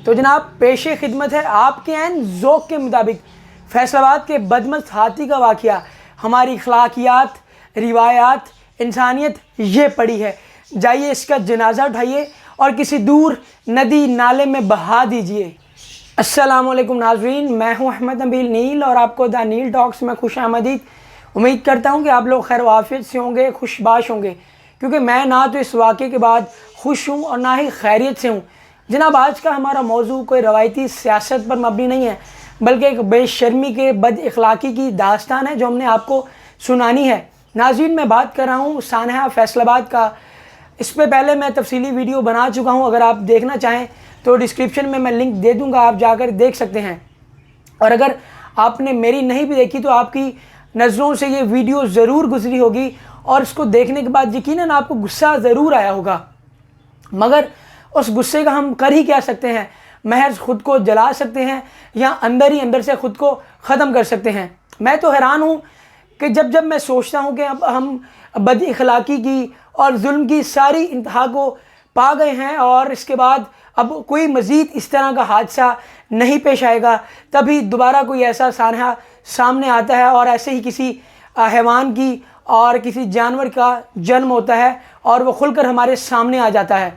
تو جناب پیش خدمت ہے آپ کے عین ذوق کے مطابق فیصل آباد کے بدمست ہاتھی کا واقعہ. ہماری اخلاقیات، روایات، انسانیت یہ پڑی ہے. جائیے اس کا جنازہ اٹھائیے اور کسی دور ندی نالے میں بہا دیجئے. السلام علیکم ناظرین، میں ہوں احمد نبیل نیل اور آپ کو دا نیل ٹاکس میں خوش آمدید. امید کرتا ہوں کہ آپ لوگ خیر و عافیت سے ہوں گے، خوش باش ہوں گے، کیونکہ میں نہ تو اس واقعے کے بعد خوش ہوں اور نہ ہی خیریت سے ہوں. جناب آج کا ہمارا موضوع کوئی روایتی سیاست پر مبنی نہیں ہے، بلکہ ایک بے شرمی کے بد اخلاقی کی داستان ہے جو ہم نے آپ کو سنانی ہے. ناظرین میں بات کر رہا ہوں سانحہ فیصل آباد کا. اس پہ پہلے میں تفصیلی ویڈیو بنا چکا ہوں، اگر آپ دیکھنا چاہیں تو ڈسکرپشن میں لنک دے دوں گا، آپ جا کر دیکھ سکتے ہیں. اور اگر آپ نے میری نہیں بھی دیکھی تو آپ کی نظروں سے یہ ویڈیو ضرور گزری ہوگی اور اس کو دیکھنے کے بعد یقیناً آپ کو غصہ ضرور آیا ہوگا. مگر اس غصے کا ہم کر ہی کیا سکتے ہیں؟ محض خود کو جلا سکتے ہیں یا اندر ہی اندر سے خود کو ختم کر سکتے ہیں. میں تو حیران ہوں کہ جب میں سوچتا ہوں کہ اب ہم بد اخلاقی کی اور ظلم کی ساری انتہا کو پا گئے ہیں اور اس کے بعد اب کوئی مزید اس طرح کا حادثہ نہیں پیش آئے گا، تبھی دوبارہ کوئی ایسا سانحہ سامنے آتا ہے اور ایسے ہی کسی حیوان کی اور کسی جانور کا جنم ہوتا ہے اور وہ کھل کر ہمارے سامنے آ جاتا ہے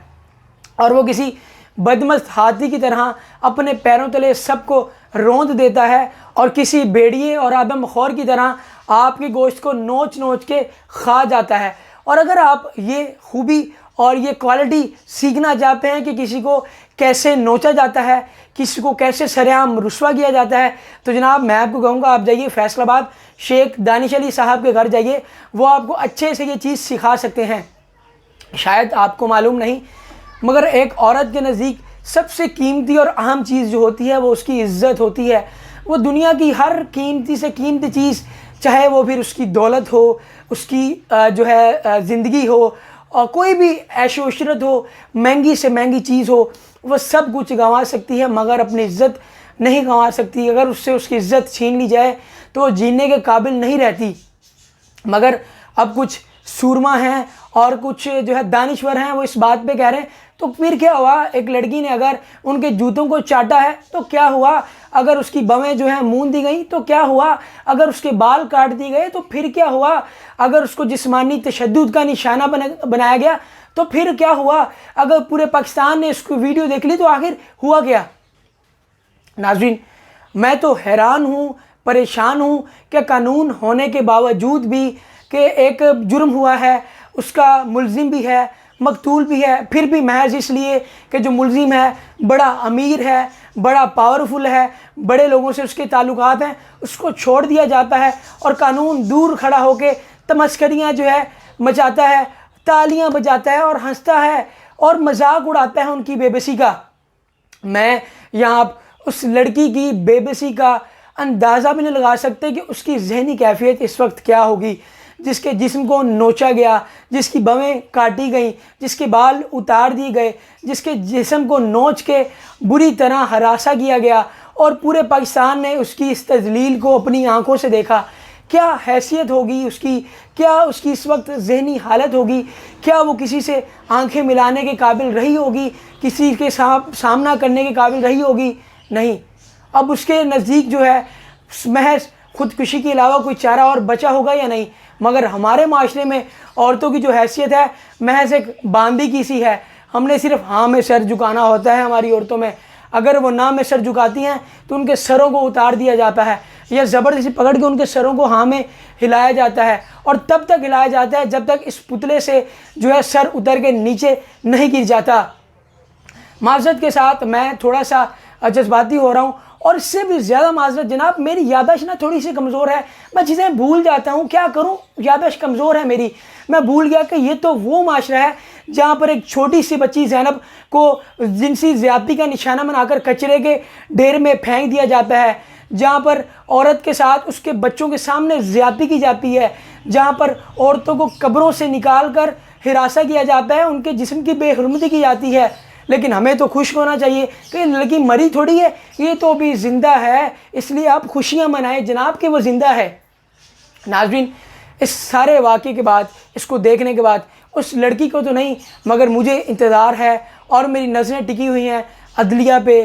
اور وہ کسی بدمست ہاتھی کی طرح اپنے پیروں تلے سب کو روند دیتا ہے اور کسی بھیڑیے اور آدم خور کی طرح آپ کے گوشت کو نوچ نوچ کے کھا جاتا ہے. اور اگر آپ یہ خوبی اور یہ کوالٹی سیکھنا چاہتے ہیں کہ کسی کو کیسے نوچا جاتا ہے، کسی کو کیسے سرعام رسوا کیا جاتا ہے، تو جناب میں آپ کو کہوں گا آپ جائیے فیصل آباد شیخ دانش علی صاحب کے گھر جائیے، وہ آپ کو اچھے سے یہ چیز سکھا سکتے ہیں. شاید آپ کو معلوم نہیں مگر ایک عورت کے نزدیک سب سے قیمتی اور اہم چیز جو ہوتی ہے وہ اس کی عزت ہوتی ہے. وہ دنیا کی ہر قیمتی سے قیمتی چیز، چاہے وہ پھر اس کی دولت ہو، اس کی زندگی ہو، اور کوئی بھی عیش و عشرت ہو، مہنگی سے مہنگی چیز ہو، وہ سب کچھ گنوا سکتی ہے مگر اپنی عزت نہیں گنوا سکتی. اگر اس سے اس کی عزت چھین لی جائے تو وہ جینے کے قابل نہیں رہتی. مگر اب کچھ سورما ہیں اور کچھ دانشور ہیں، وہ اس بات پہ کہہ رہے ہیں تو پھر کیا ہوا؟ ایک لڑکی نے اگر ان کے جوتوں کو چاٹا ہے تو کیا ہوا؟ اگر اس کی بویں مون دی گئیں تو کیا ہوا؟ اگر اس کے بال کاٹ دیے گئے تو پھر کیا ہوا؟ اگر اس کو جسمانی تشدد کا نشانہ بنایا گیا تو پھر کیا ہوا؟ اگر پورے پاکستان نے اس کو ویڈیو دیکھ لی تو آخر ہوا کیا؟ ناظرین میں تو حیران ہوں، پریشان ہوں کہ قانون ہونے کے باوجود بھی کہ ایک جرم ہوا ہے، اس کا ملزم بھی ہے، مقتول بھی ہے، پھر بھی محض اس لیے کہ جو ملزم ہے بڑا امیر ہے، بڑا پاورفل ہے، بڑے لوگوں سے اس کے تعلقات ہیں، اس کو چھوڑ دیا جاتا ہے اور قانون دور کھڑا ہو کے تمسکریاں مچاتا ہے، تالیاں بجاتا ہے اور ہنستا ہے اور مذاق اڑاتا ہے ان کی بے بسی کا. میں یہاں اس لڑکی کی بے بسی کا اندازہ بھی نہیں لگا سکتے کہ اس کی ذہنی کیفیت اس وقت کیا ہوگی، جس کے جسم کو نوچا گیا، جس کی بویں کاٹی گئیں، جس کے بال اتار دیے گئے، جس کے جسم کو نوچ کے بری طرح ہراساں کیا گیا اور پورے پاکستان نے اس کی اس تذلیل کو اپنی آنکھوں سے دیکھا. کیا حیثیت ہوگی اس کی؟ کیا اس کی اس وقت ذہنی حالت ہوگی؟ کیا وہ کسی سے آنکھیں ملانے کے قابل رہی ہوگی؟ کسی کے سامنا کرنے کے قابل رہی ہوگی؟ نہیں. اب اس کے نزدیک محض خودکشی کے علاوہ کوئی چارہ اور بچا ہوگا یا نہیں؟ مگر ہمارے معاشرے میں عورتوں کی جو حیثیت ہے محض ایک باندی کی سی ہے. ہم نے صرف ہاں میں سر جھکانا ہوتا ہے ہماری عورتوں میں. اگر وہ نہ میں سر جھکاتی ہیں تو ان کے سروں کو اتار دیا جاتا ہے یا زبردستی پکڑ کے ان کے سروں کو ہاں میں ہلایا جاتا ہے، اور تب تک ہلایا جاتا ہے جب تک اس پتلے سے سر اتر کے نیچے نہیں گر جاتا. معذرت کے ساتھ میں تھوڑا سا جذباتی ہو رہا ہوں اور اس سے بھی زیادہ معذرت جناب، میری یادداشت تھوڑی سی کمزور ہے، میں چیزیں بھول جاتا ہوں. کیا کروں، یادداشت کمزور ہے میری. میں بھول گیا کہ یہ تو وہ معاشرہ ہے جہاں پر ایک چھوٹی سی بچی زینب کو جنسی زیادتی کا نشانہ بنا کر کچرے کے ڈھیر میں پھینک دیا جاتا ہے، جہاں پر عورت کے ساتھ اس کے بچوں کے سامنے زیادتی کی جاتی ہے، جہاں پر عورتوں کو قبروں سے نکال کر ہراساں کیا جاتا ہے، ان کے جسم کی بے حرمتی کی جاتی ہے. لیکن ہمیں تو خوش ہونا چاہیے کہ لڑکی مری تھوڑی ہے، یہ تو بھی زندہ ہے، اس لیے آپ خوشیاں منائیں جناب کہ وہ زندہ ہے. ناظرین اس سارے واقعے کے بعد، اس کو دیکھنے کے بعد اس لڑکی کو تو نہیں مگر مجھے انتظار ہے اور میری نظریں ٹکی ہوئی ہیں عدلیہ پہ،